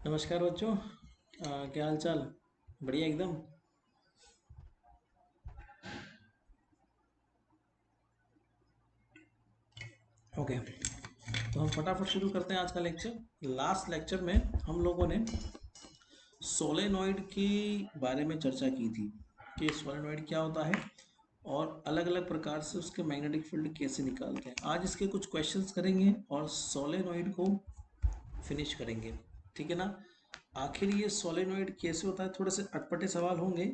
नमस्कार बच्चों। क्या हाल चाल। बढ़िया एकदम। ओके, तो हम फटाफट शुरू करते हैं आज का लेक्चर। लास्ट लेक्चर में हम लोगों ने सोलेनॉइड के बारे में चर्चा की थी कि सोलेनॉइड क्या होता है और अलग अलग प्रकार से उसके मैग्नेटिक फील्ड कैसे निकालते हैं। आज इसके कुछ क्वेश्चंस करेंगे और सोलेनॉइड को फिनिश करेंगे। ठीक है ना। आखिर ये सोलेनॉइड कैसे होता है, थोड़े से अटपटे सवाल होंगे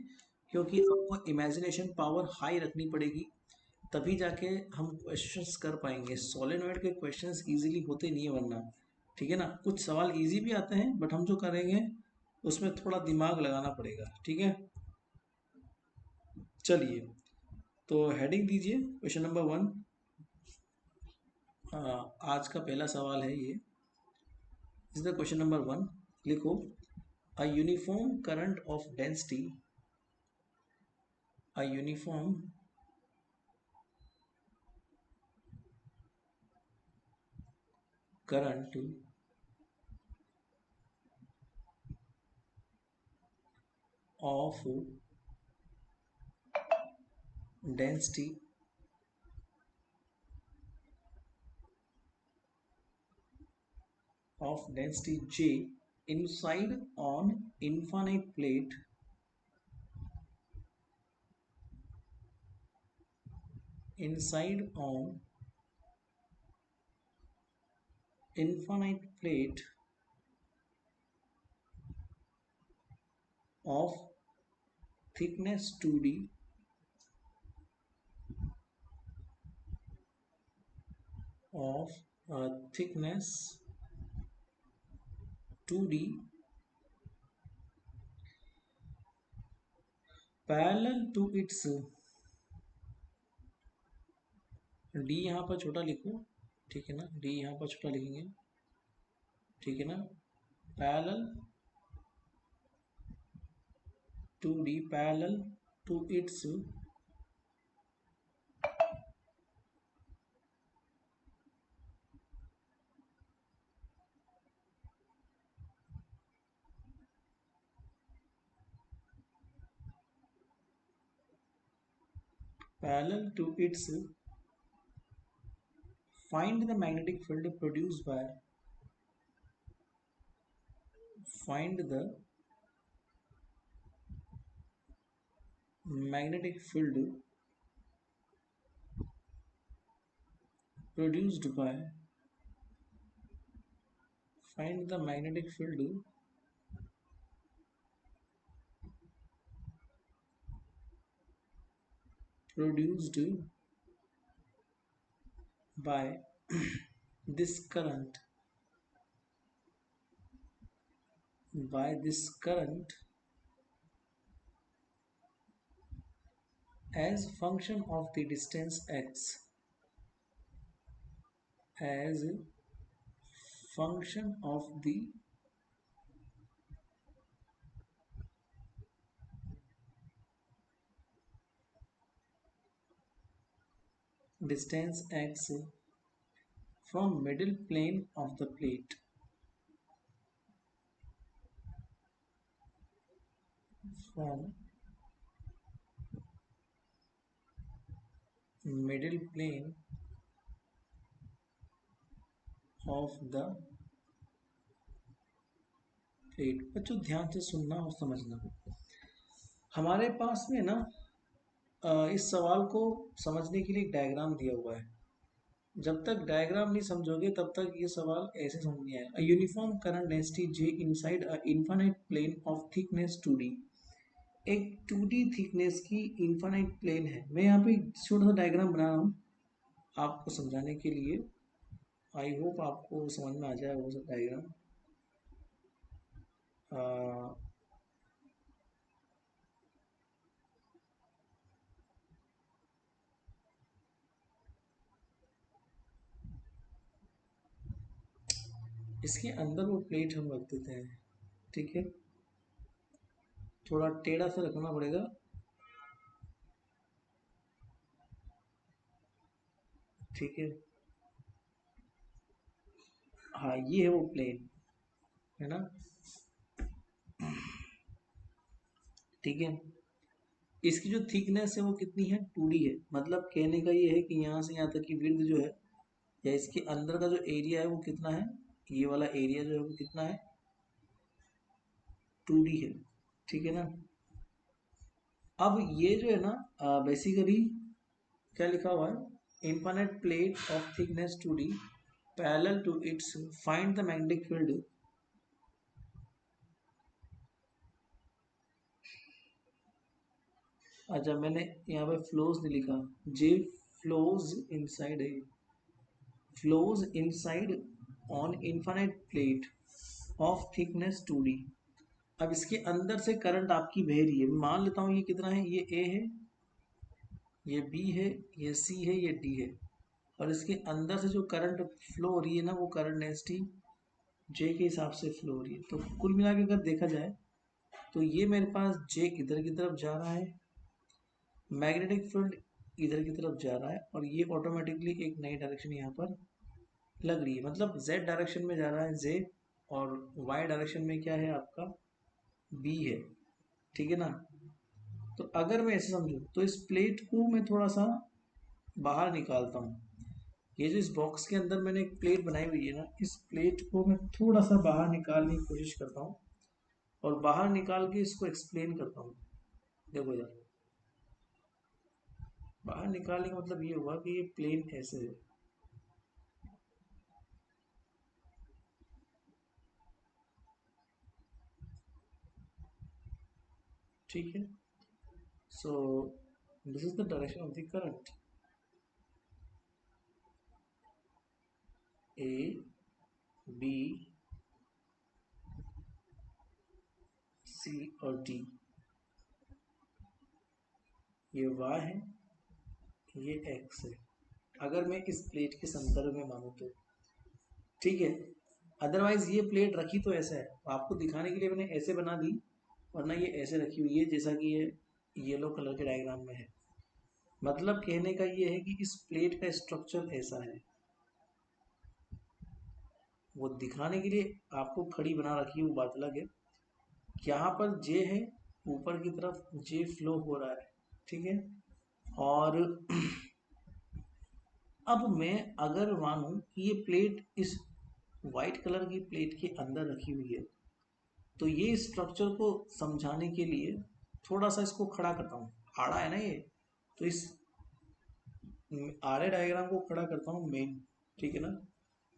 क्योंकि आपको इमेजिनेशन पावर हाई रखनी पड़ेगी, तभी जाके हम क्वेश्चंस कर पाएंगे। सोलेनॉइड के क्वेश्चंस इजीली होते नहीं है वरना। ठीक है ना, कुछ सवाल इजी भी आते हैं बट हम जो करेंगे उसमें थोड़ा दिमाग लगाना पड़ेगा। ठीक है, चलिए तो हेडिंग दीजिए क्वेश्चन नंबर 1। आज का पहला सवाल है ये। Is the question number 1। लिखो, a uniform current of density, a uniform current of density J inside on infinite plate inside on infinite plate of thickness 2D of thickness 2D parallel to its D यहाँ पर छोटा लिखो। ठीक है ना, D यहाँ पर छोटा लिखेंगे। ठीक है ना, parallel to D, parallel to its parallel to its find the magnetic field produced by find the magnetic field produced by find the magnetic field produced by this current as function of the distance x, as function of the distance x from middle plane of the plate, from middle plane of the plate. बच्चों ध्यान से सुनना और समझना। हमारे पास में ना इस सवाल को समझने के लिए एक डायग्राम दिया हुआ है। जब तक डायग्राम नहीं समझोगे तब तक ये सवाल ऐसे समझ नहीं आएगा। Uniform current density J inside a infinite plane of thickness 2D। एक 2D थिकनेस की इनफाइनाइट प्लेन है। मैं यहाँ पे छोटा सा डायग्राम बना रहा हूँ आपको समझाने के लिए। आई होप आपको समझ में आ जाए वो सब डायग्राम। इसके अंदर वो प्लेट हम रख देते हैं। ठीक है, थोड़ा टेढ़ा सा रखना पड़ेगा। ठीक है, हाँ ये है वो प्लेन। है ना। ठीक है, इसकी जो थिकनेस है वो कितनी है, 2D है। मतलब कहने का ये है कि यहाँ से यहाँ तक की विड्थ जो है, या इसके अंदर का जो एरिया है वो कितना है, ये वाला एरिया जो है वो कितना है, 2D है। ठीक है ना। अब ये जो है ना, बेसिकली क्या लिखा हुआ है, infinite plate of thickness 2D parallel to its find the magnetic field. अच्छा, मैंने यहाँ पे फ्लोज नहीं लिखा, जे फ्लोज इनसाइड है, flows inside on infinite plate of thickness 2D। अब इसके अंदर से करंट आपकी बह रही है, मान लेता हूँ ये कितना है, ये A है, ये B है, ये C है, ये D है, और इसके अंदर से जो करंट फ्लो हो रही है ना, वो करंट डेंसिटी J के हिसाब से फ्लो हो रही है। तो कुल मिला के अगर देखा जाए तो ये मेरे पास J इधर की तरफ जा रहा है, मैग्नेटिक फील्ड इधर की तरफ जा रहा है, और ये ऑटोमेटिकली एक नई डायरेक्शन यहाँ पर लग रही है। मतलब Z डायरेक्शन में जा रहा है J, और Y डायरेक्शन में क्या है आपका, B है। ठीक है ना। तो अगर मैं ऐसे समझूं तो इस प्लेट को मैं थोड़ा सा बाहर निकालता हूँ। ये जो इस बॉक्स के अंदर मैंने एक प्लेट बनाई हुई है ना, इस प्लेट को मैं थोड़ा सा बाहर निकालने की कोशिश करता हूँ, और बाहर निकाल के इसको एक्सप्लेन करता हूँ। देखो यार, बाहर निकालने का मतलब ये हुआ कि ये प्लेन ऐसे है, ठीक है। So this is the direction of the current, A B C और डी। ये वाई है, ये एक्स है, अगर मैं इस प्लेट के संदर्भ में मानूं तो। ठीक है, अदरवाइज ये प्लेट रखी तो ऐसा है, आपको दिखाने के लिए मैंने ऐसे बना दी, वरना ये ऐसे रखी हुई है जैसा कि ये येलो कलर के डायग्राम में है। मतलब कहने का ये है कि इस प्लेट का स्ट्रक्चर ऐसा है, वो दिखाने के लिए आपको खड़ी बना रखी है, वो बात अलग है। यहाँ पर जे है, ऊपर की तरफ जे फ्लो हो रहा है, ठीक है। और अब मैं अगर मानूं कि ये प्लेट इस वाइट कलर की प्लेट के अंदर रखी हुई है, तो ये स्ट्रक्चर को समझाने के लिए थोड़ा सा इसको खड़ा करता हूँ। आड़ा है ना ये, तो इस आड़े डायग्राम को खड़ा करता हूँ मेन, ठीक है ना।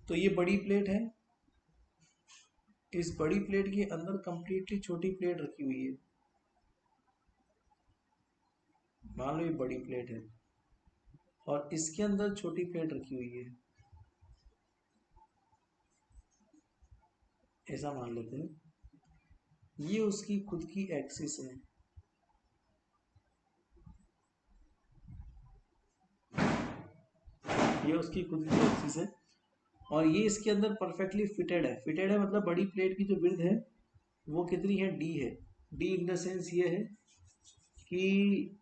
तो ये बड़ी प्लेट है, इस बड़ी प्लेट के अंदर कंप्लीटली छोटी प्लेट रखी हुई है। मान लो ये बड़ी प्लेट है और इसके अंदर छोटी प्लेट रखी हुई है, ऐसा मान लेते हैं। ये उसकी खुद की एक्सिस है, ये उसकी खुद की एक्सिस है, और ये इसके अंदर परफेक्टली फिटेड है। फिटेड है मतलब बड़ी प्लेट की जो विड्थ है वो कितनी है, डी है। डी इन द सेंस ये है कि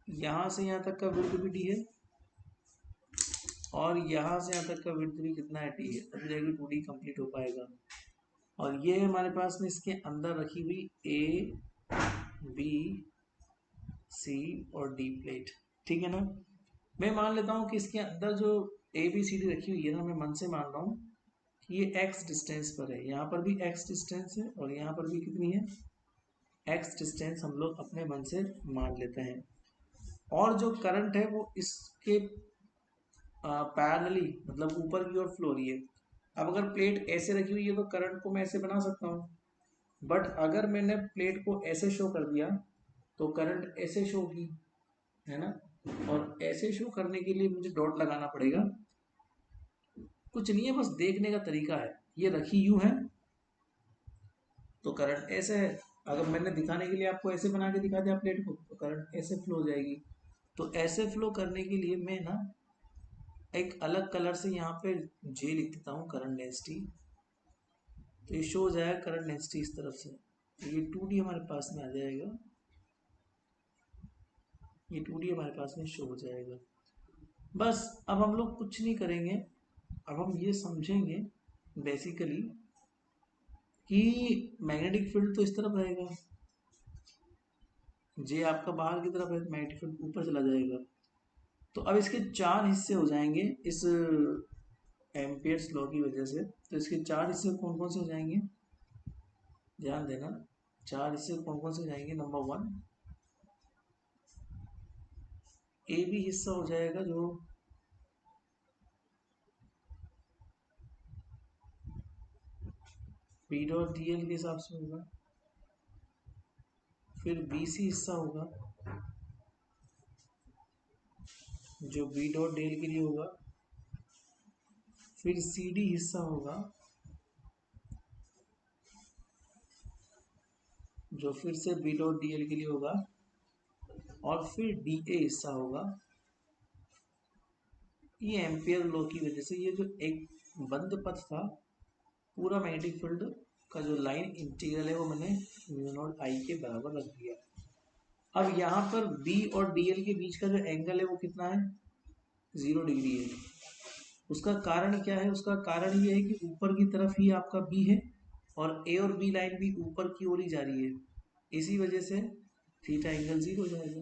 यहाँ से यहाँ तक का विड्थ भी डी है, और यहाँ से यहाँ तक का विड्थ भी कितना है, डी है, तब जाके 2D कंप्लीट हो पाएगा। और ये हमारे पास में इसके अंदर रखी हुई ए बी सी और डी प्लेट, ठीक है ना। मैं मान लेता हूँ कि इसके अंदर जो ए बी सी डी रखी हुई है ना, मैं मन से मान रहा हूँ कि ये एक्स डिस्टेंस पर है, यहाँ पर भी एक्स डिस्टेंस है, और यहाँ पर भी कितनी है, एक्स डिस्टेंस हम लोग अपने मन से मान लेते हैं। और जो करंट है वो इसके पैरेलली मतलब ऊपर की ओर फ्लो हो रही है। अब अगर प्लेट ऐसे रखी हुई है तो करंट को मैं ऐसे बना सकता हूँ, बट अगर मैंने प्लेट को ऐसे शो कर दिया तो करंट ऐसे शो होगी, है ना। और ऐसे शो करने के लिए मुझे डॉट लगाना पड़ेगा, कुछ नहीं है, बस देखने का तरीका है। ये रखी यूं है तो करंट ऐसे है, अगर मैंने दिखाने के लिए आपको ऐसे बना के दिखा दिया प्लेट को तो करंट ऐसे फ्लो हो जाएगी। तो ऐसे फ्लो करने के लिए मैं ना एक अलग कलर से यहाँ पे जे लिख देता हूँ, करंट डेंसिटी। तो ये शो हो जाएगा करंट डेंसिटी इस तरफ से, तो ये 2D हमारे पास में आ जाएगा, ये 2D हमारे पास में शो हो जाएगा। बस अब हम लोग कुछ नहीं करेंगे, अब हम ये समझेंगे बेसिकली कि मैग्नेटिक फील्ड तो इस तरफ रहेगा, जे आपका बाहर की तरफ है, मैग्नेटिक फील्ड ऊपर चला जाएगा। तो अब इसके चार हिस्से हो जाएंगे इस एम्पियर्स लॉ की वजह से। तो इसके चार हिस्से कौन कौन से हो जाएंगे, ध्यान देना। चार हिस्से कौन कौन से हो जाएंगे, नंबर वन, ए बी हिस्सा हो जाएगा जो पी डॉट डी एल के हिसाब से होगा। फिर बी सी हिस्सा होगा जो बी डॉट डी एल के लिए होगा। फिर सी डी हिस्सा होगा जो फिर से बी डॉट डी एल के लिए होगा। और फिर डी ए हिस्सा होगा। ये एम्पियर लॉ की वजह से ये जो एक बंद पथ था, पूरा मैग्नेटिक फील्ड का जो लाइन इंटीग्रल है वो मैंने म्यू नॉट आई के बराबर रख दिया। अब यहाँ पर बी और डी एल के बीच का जो एंगल है वो कितना है, 0 डिग्री है। उसका कारण क्या है, उसका कारण ये है कि ऊपर की तरफ ही आपका बी है और ए और बी लाइन भी ऊपर की ओर ही जा रही है, इसी वजह से थीटा एंगल 0 हो जाएगा।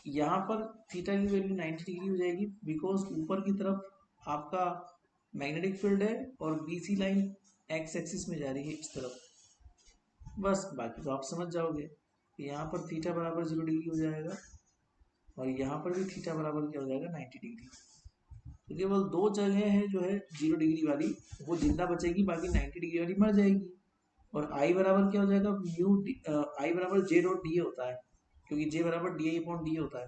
यहाँ पर थीटा की वैल्यू 90 डिग्री हो जाएगी, बिकॉज ऊपर की तरफ आपका मैग्नेटिक फील्ड है और बीसी लाइन एक्स एक्सिस में जा रही है इस तरफ। बस बाकी तो आप समझ जाओगे। यहाँ पर थीटा बराबर 0 डिग्री हो जाएगा और यहाँ पर भी थीटा बराबर क्या हो जाएगा, 90 डिग्री। तो केवल दो जगह है जो है 0 डिग्री वाली, वो जिंदा बचेगी, बाकी 90 डिग्री वाली मर जाएगी। और आई बराबर क्या हो जाएगा, म्यू आई बराबर जे डॉट डी होता है, क्योंकि जे बराबर डी आई अपॉन डी होता है।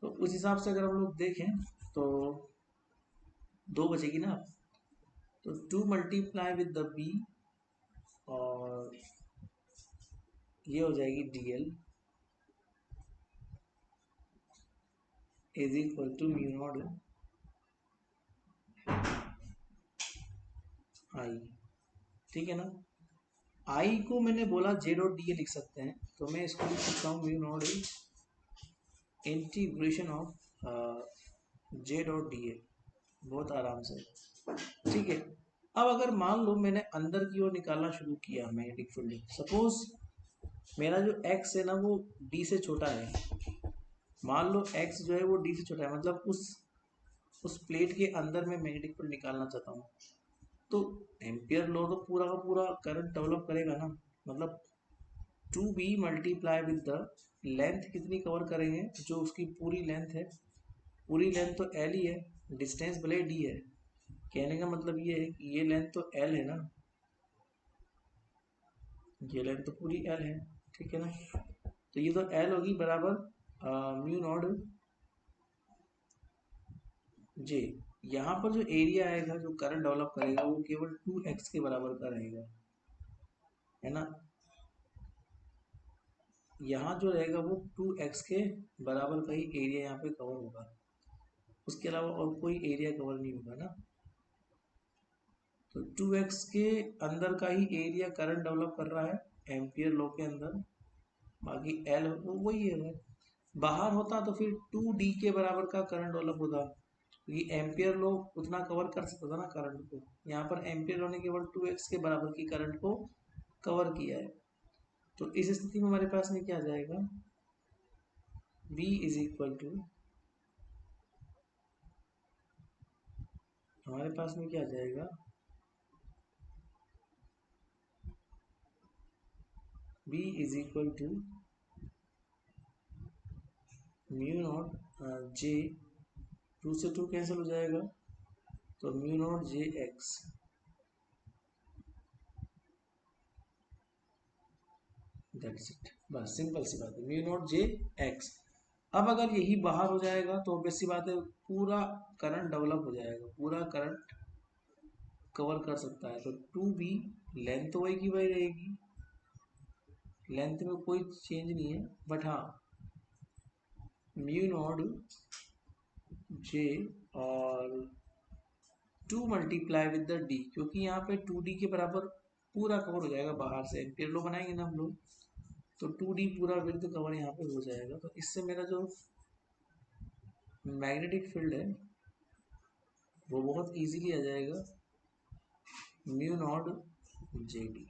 तो उस हिसाब से अगर हम लोग देखें तो दो बचेगी ना। तो 2 मल्टीप्लाई विद द बी और ये हो जाएगी D L is equal to mu not I. ठीक है ना। आई को मैंने बोला जे डॉट डी ए लिख सकते हैं, तो मैं इसको लिख सकता हूँ mu naught integration of J dot D A, बहुत आराम से। ठीक है। अब अगर मान लो मैंने अंदर की ओर निकालना शुरू किया मैग्नेटिक फील्ड, सपोज मेरा जो एक्स है ना वो डी से छोटा है, मान लो एक्स जो है वो डी से छोटा है, मतलब उस प्लेट के अंदर मैं मैग्नेटिक फील्ड निकालना चाहता हूँ। तो एम्पियर लॉ तो पूरा का पूरा करंट डेवलप करेगा ना, मतलब 2b multiply with the length कितनी कवर करेंगे, जो उसकी पूरी लेंथ है, पूरी लेंथ तो एल ही है, डिस्टेंस भले डी है। कहने का मतलब ये है कि ये लेंथ तो एल है ना, ये लेंथ तो पूरी एल है, ठीक है ना। तो ये तो एल होगी बराबर म्यू नॉट जे। यहाँ पर जो एरिया आएगा जो करंट डेवलप करेगा वो केवल 2x के बराबर का रहेगा, है ना। यहाँ जो रहेगा वो 2x के बराबर का ही एरिया यहाँ पे कवर होगा, उसके अलावा और कोई एरिया कवर नहीं होगा ना। तो 2x के अंदर का ही एरिया करंट डेवलप कर रहा है एम्पियर लॉ के अंदर, बाकी एल वो वही है। बाहर होता तो फिर 2d के बराबर का करंट डेवलप होता, क्योंकि एम्पियर लॉ उतना कवर कर सकता था ना करंट को। यहाँ पर एम्पियर लॉ ने केवल 2x के बराबर की करंट को कवर किया है। तो इस स्थिति में हमारे पास में क्या आ जाएगा, v इज इक्वल टू, हमारे पास में क्या आ जाएगा, v is equal to mu not J, 2 से 2 कैंसिल हो जाएगा, तो mu not J X. That's it, बस सिंपल सी बात है, म्यू नॉट जे एक्स। अब अगर यही बाहर हो जाएगा तो ऑब्वियस सी बात है पूरा करंट डेवलप हो जाएगा, पूरा करंट कवर कर सकता है। तो 2b, लेंथ तो वही की वही रहेगी, लेंथ में कोई चेंज नहीं है, बट हाँ म्यू नॉट जे और 2 मल्टीप्लाई विद द डी, क्योंकि यहाँ पे 2d के बराबर पूरा कवर हो जाएगा बाहर से, एम्पियर लो बनाएंगे ना हम लोग, तो 2d पूरा विद कवर यहाँ पे हो जाएगा। तो इससे मेरा जो मैग्नेटिक फील्ड है वो बहुत इजीली आ जाएगा, म्यू नॉट जे डी।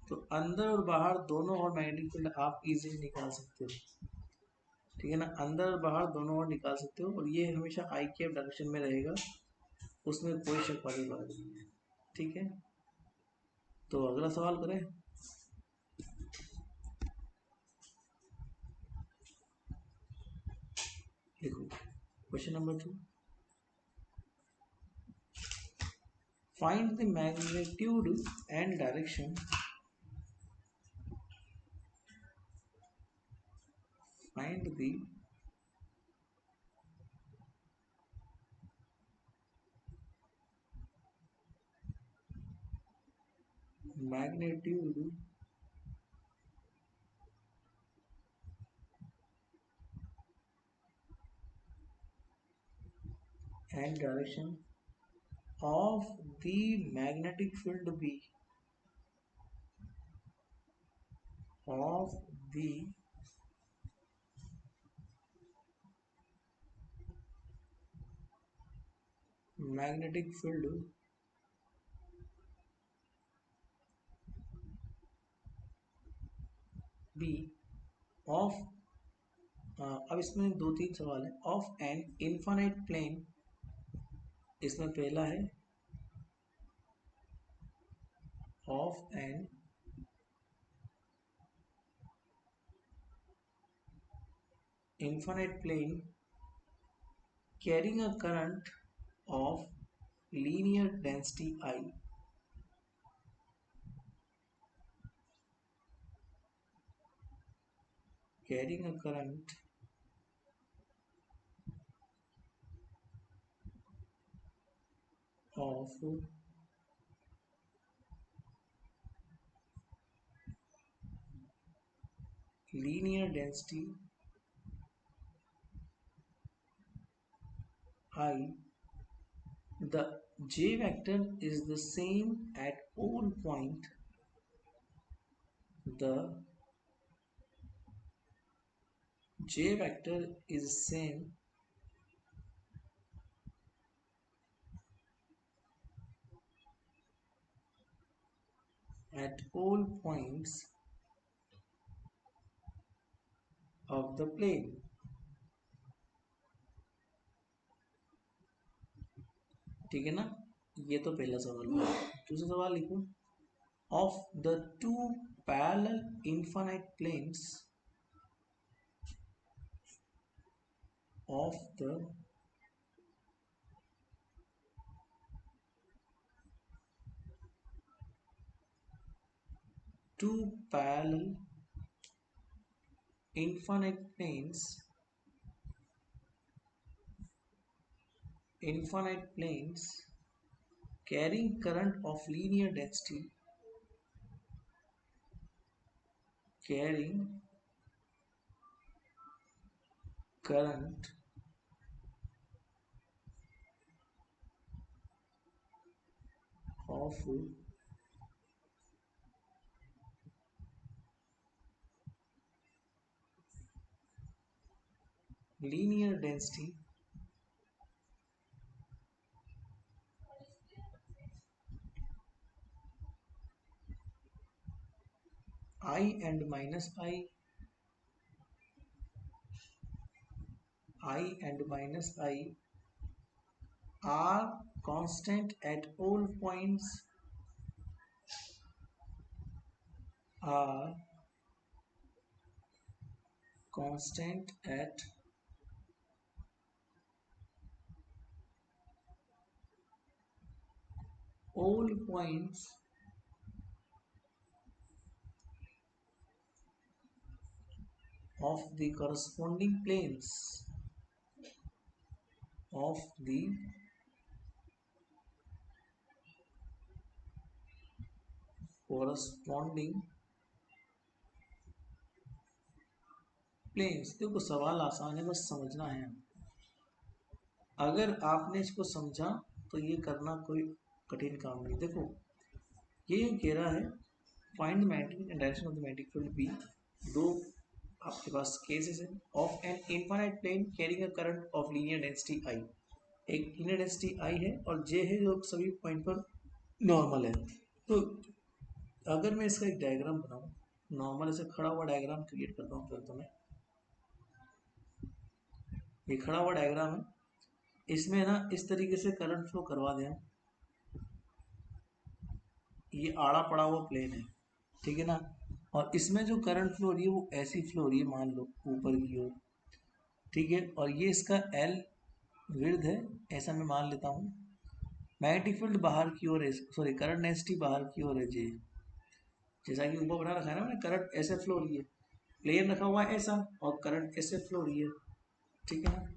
तो अंदर और बाहर दोनों और मैग्नेटिक फील्ड आप इजीली निकाल सकते हो, ठीक है ना। अंदर और बाहर दोनों और निकाल सकते हो, और ये हमेशा आई कैप डायरेक्शन में रहेगा, उसमें कोई शक वाली बात नहीं है, ठीक है। तो अगला सवाल करें। देखो question number 2, find the magnitude and direction, find the magnitude and direction of the magnetic field B, of the magnetic field B of अब इसमें दो तीन सवाल है। ऑफ एन इनफाइनाइट प्लेन, इसमें पहला है of an infinite plane carrying a current of linear density I, carrying a current of linear density I, the J vector is the same at all point, the J vector is same at all points of the plane, ठीक है ना। ये तो पहला सवाल हुआ। दूसरा सवाल लिखो, of the two parallel infinite planes, ऑफ द two parallel infinite planes, carrying current of linear density, carrying current of linear density I and minus I and minus I are constant at all points, are constant at all points of the corresponding planes, of the corresponding planes. देखो सवाल आसान है, बस समझना है। अगर आपने इसको समझा तो ये करना कोई कठिन काम नहीं। देखो ये कह रहा है find magnetic and direction of the magnetic field B. दो आपके पास केसेस है, of an infinite plane carrying a current of linear density I, एक लीनियर डेंसिटी आई है और जे है जो सभी पॉइंट पर नॉर्मल है। तो अगर मैं इसका एक डायग्राम बनाऊं, नॉर्मल ऐसे खड़ा हुआ डायग्राम क्रिएट करता हूँ फिर तो मैं, ये खड़ा हुआ डायग्राम है, इसमें ना इस तरीके से करंट फ्लो करवा दें, ये आड़ा पड़ा हुआ प्लेन है, ठीक है ना, और इसमें जो करंट फ्लो हो रही है वो ऐसी फ्लो हो रही है, मान लो ऊपर की ओर, ठीक है, और ये इसका एल विड्थ है, ऐसा मैं मान लेता हूँ। मैग्नेटिक फील्ड बाहर की ओर है, सॉरी करंट डेंसिटी बाहर की ओर है जे, जैसा कि ऊपर बना रखा है ना मैंने, करंट ऐसे फ्लो हो रही है, प्लेन रखा हुआ है ऐसा, और करंट ऐसे फ्लो हो रही है, ठीक है ना।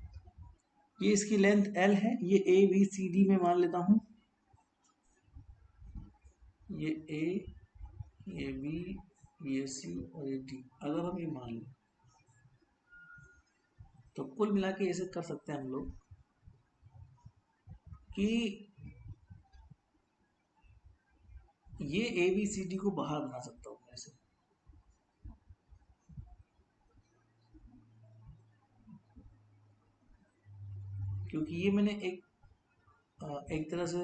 ये इसकी लेंथ एल है, ये ए बी सी डी में मान लेता हूँ, ये ए, ये बी, ये सी और ये डी, अगर हम ये मान लें तो कुल मिला के ऐसे कर सकते हैं हम लोग कि ये ए बी सी डी को बाहर बना सकता हूँ मैं ऐसे, क्योंकि ये मैंने एक तरह से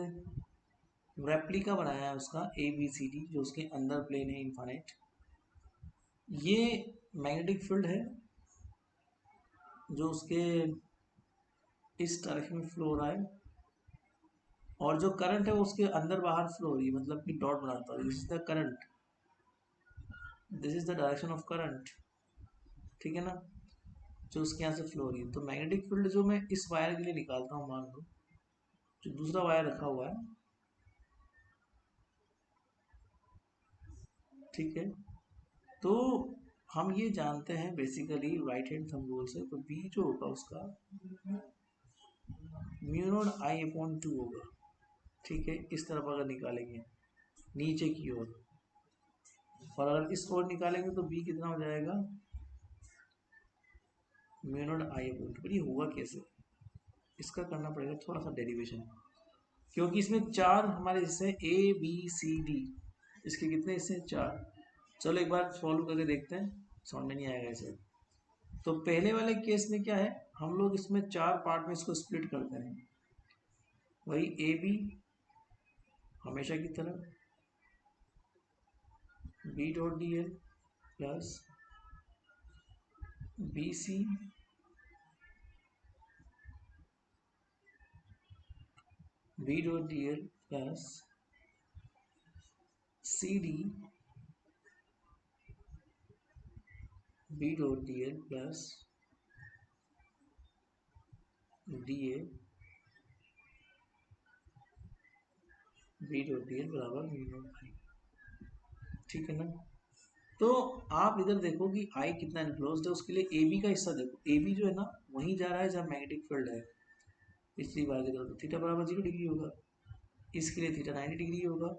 रेप्लिका बनाया है उसका ए बी सी डी, जो उसके अंदर प्लेन है इनफाइनाइट। ये मैग्नेटिक फील्ड है जो उसके इस डायरेक्शन में फ्लो हो रहा है, और जो करंट है वो उसके अंदर बाहर फ्लो हो रही है, मतलब कि डॉट बनाता है, this is the current, this is the direction of current, ठीक है ना, जो उसके यहाँ से फ्लो हो रही है। तो मैग्नेटिक फील्ड जो मैं इस वायर के लिए निकालता हूँ, मान लो जो दूसरा वायर रखा हुआ है, ठीक है, तो हम ये जानते हैं basically right hand thumb rule से, तो बी जो होगा उसका म्यू नॉट आई अपॉन 2 होगा, ठीक है, इस तरफ अगर निकालेंगे नीचे की ओर, और अगर इस ओर निकालेंगे तो बी कितना हो जाएगा, म्यू नॉट आई अपॉन 2। ये हुआ कैसे, इसका करना पड़ेगा थोड़ा सा डेरिवेशन, क्योंकि इसमें चार हमारे हिस्से ए बी सी डी, इसके कितने हिस्से, चार। चलो एक बार सॉल्व करके देखते हैं, समझ में नहीं आएगा इसे। तो पहले वाले केस में क्या है, हम लोग इसमें चार पार्ट में इसको स्प्लिट करते हैं, वही ए बी हमेशा की तरह, B dot D L plus B C B dot D L plus C D B dot D L plus D A B dot D L बराबर म्यू नॉट आई, ठीक है ना। तो आप इधर देखो कि आई कितना इनक्लोज्ड है, उसके लिए ए बी का हिस्सा देखो, ए बी जो है ना वहीं जा रहा है जहाँ मैग्नेटिक फील्ड है, पिछली बार की तरह, तो थीटा बराबर 0 डिग्री होगा, इसके लिए थीटा 90 डिग्री होगा,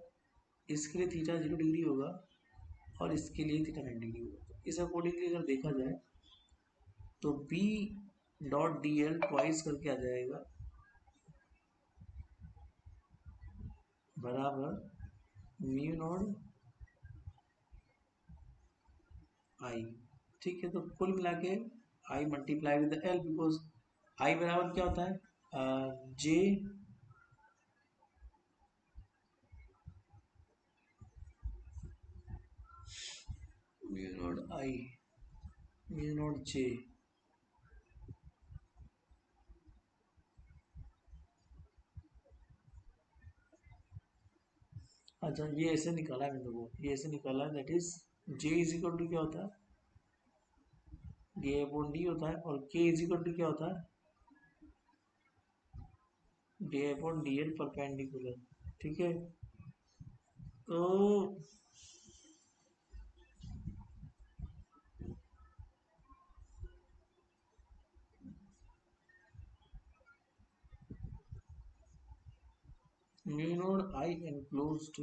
इसके लिए थीटा 0 डिग्री होगा, और इसके लिए थीटा 90 डिग्री होगा। तो इस अकॉर्डिंगली अगर देखा जाए तो B dot D L twice करके आ जाएगा बराबर म्यू नॉट आई, ठीक है। तो कुल मिला के I multiply with L, because I बराबर क्या होता है, J mu not I mu not J, अच्छा ये ऐसे निकाला है मैंने, वो ये ऐसे निकाला है, that is J is equal to क्या होता है, डी अपॉन डी होता है, और के इज इक्वल टू क्या होता है, D upon D L perpendicular, ठीक है। तो म्यू नॉट आई एनक्लोज्ड,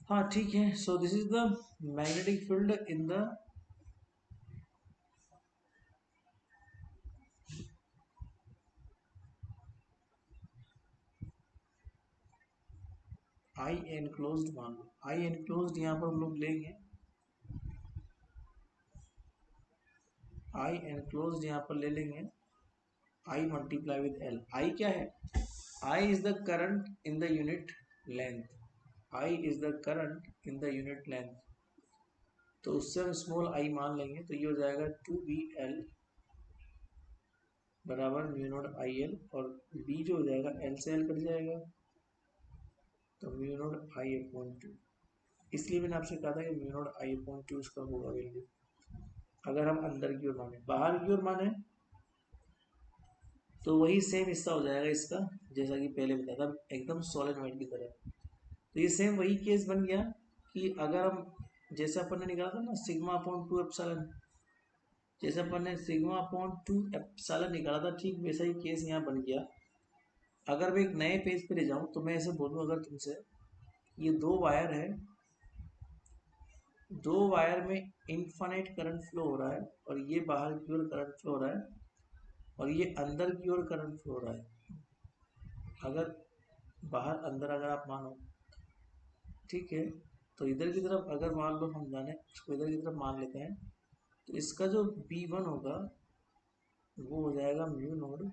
हाँ ठीक है, so this is the magnetic field in the I enclosed, मान लो आई एनक्लोज्ड यहाँ पर हम लोग लेंगे, आई एनक्लोज्ड यहाँ पर ले लेंगे I multiply with L. I क्या है? I is the current in the unit length, I is the current in the unit length. तो उससे हम स्मॉल आई मान लेंगे, तो ये हो जाएगा 2BL बराबर म्यू नॉट आई एल, और बी जो हो जाएगा एल से एल कट जाएगा, तो म्यू नॉट आई अपॉन 2। इसलिए मैंने आपसे कहा था कि म्यू नॉट आई अपॉन 2 इसका होगा वैल्यू, अगर हम अंदर की ओर माने। बाहर की ओर माने तो वही सेम हिस्सा हो जाएगा इसका, जैसा कि पहले बताया था, एकदम सोलेनोइड की तरह। तो ये सेम वही केस बन गया कि अगर हम, जैसे अपन ने निकाला था ना सिग्मा अपॉन 2 एप्सिलॉन, जैसे अपन ने सिग्मा अपॉन 2 एप्सिलॉन निकाला था, ठीक वैसा ही केस यहाँ बन गया। अगर मैं एक नए पेज पे ले जाऊँ तो मैं ऐसे बोलूँ अगर तुमसे, ये दो वायर है, दो वायर में इनफाइनाइट करंट फ्लो हो रहा है, और ये बाहर की ओर करंट फ्लो हो रहा है, और ये अंदर की ओर करंट फ्लो हो रहा है। अगर बाहर अंदर अगर आप मानो, ठीक है, तो इधर की तरफ अगर मान लो हम जाने, इसको इधर की तरफ मान लेते हैं, तो इसका जो B1 होगा वो हो जाएगा mu node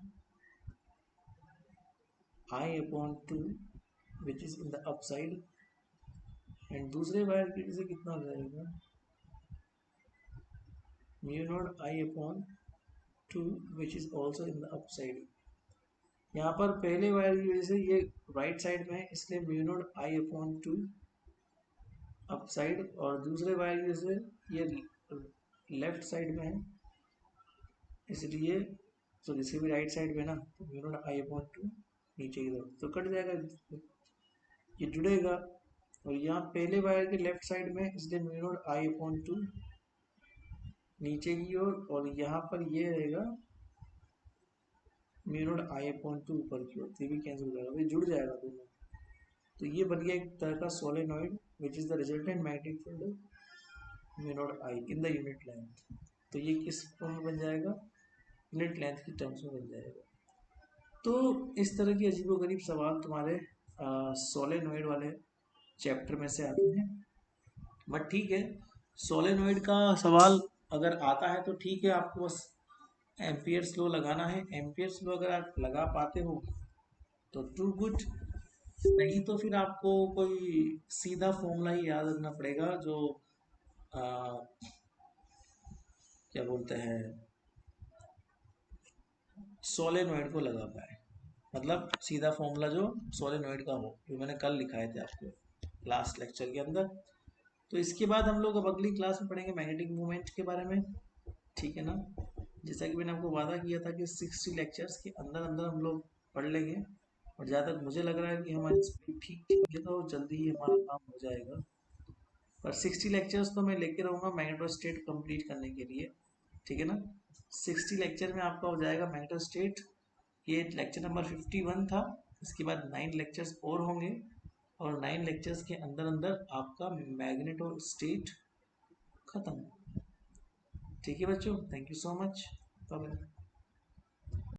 I upon 2 which is in the upside, and दूसरे वायर की वजह से कितना हो जाएगा mu node I upon 2 which is also in the upside. यहाँ पर पहले वायर की वजह से ये राइट साइड में है, इसलिए म्यू नोड आई अपॉन 2 अपसाइड, और दूसरे वायर की वजह से ये लेफ्ट साइड में है, इसलिए तो जिसके भी राइट साइड में ना, तो म्यू नॉट आई अपॉन 2 नीचे की तरफ तो कट जाएगा, ये जुड़ेगा। और यहाँ पहले वायर के लेफ्ट साइड में, इसलिए म्यू नॉट आई अपॉन 2 नीचे की ओर, और यहाँ पर ये रहेगा म्यू नॉट आई अपॉन 2 ऊपर की ओर, तो ये भी कैंसिल हो जाएगा, ये जुड़ जाएगा दोनों। तो ये बन गया एक तरह का solenoid which is the resultant magnetic field mu not I in the unit length. तो ये किस फॉर्म में बन जाएगा? यूनिट लेंथ की टर्म्स में बन जाएगा। तो इस तरह की अजीबोगरीब सवाल तुम्हारे सोलेनॉइड वाले चैप्टर में से आते हैं। बट ठीक है, सोलेनॉइड का सवाल अगर आता है तो ठीक है, आपको बस एम्पियर्स लॉ लगाना है। एम्पियर्स लॉ अगर आप लगा पाते हो तो टू गुड, नहीं तो फिर आपको कोई सीधा फॉर्मूला ही याद रखना पड़ेगा, जो क्या बोलते हैं, सोलेनॉइड को लगा पाए, मतलब सीधा फॉर्मूला जो सोलेनॉइड का हो, जो मैंने कल लिखाए थे आपको लास्ट लेक्चर के अंदर। तो इसके बाद हम लोग अब अगली क्लास में पढ़ेंगे मैग्नेटिक मूवमेंट के बारे में, ठीक है ना। जैसा कि मैंने आपको वादा किया था कि 60 लेक्चर्स के अंदर अंदर हम लोग पढ़ लेंगे, और जहाँ तक मुझे लग रहा है कि हमारी स्पीड ठीक ठीक है, तो जल्दी ही हमारा काम हो जाएगा। पर 60 लेक्चर्स तो मैं लेके रहूँगा मैग्नेटोस्टेट कंप्लीट करने के लिए, ठीक है ना। 60 लेक्चर में आपका हो जाएगा मैग्नेटोस्टेट, ये लेक्चर नंबर 51 था। इसके बाद 9 लेक्चर्स और होंगे, और 9 लेक्चर्स के अंदर अंदर आपका मैग्नेटोस्टेट खत्म। ठीक है बच्चों, thank you so much, bye bye.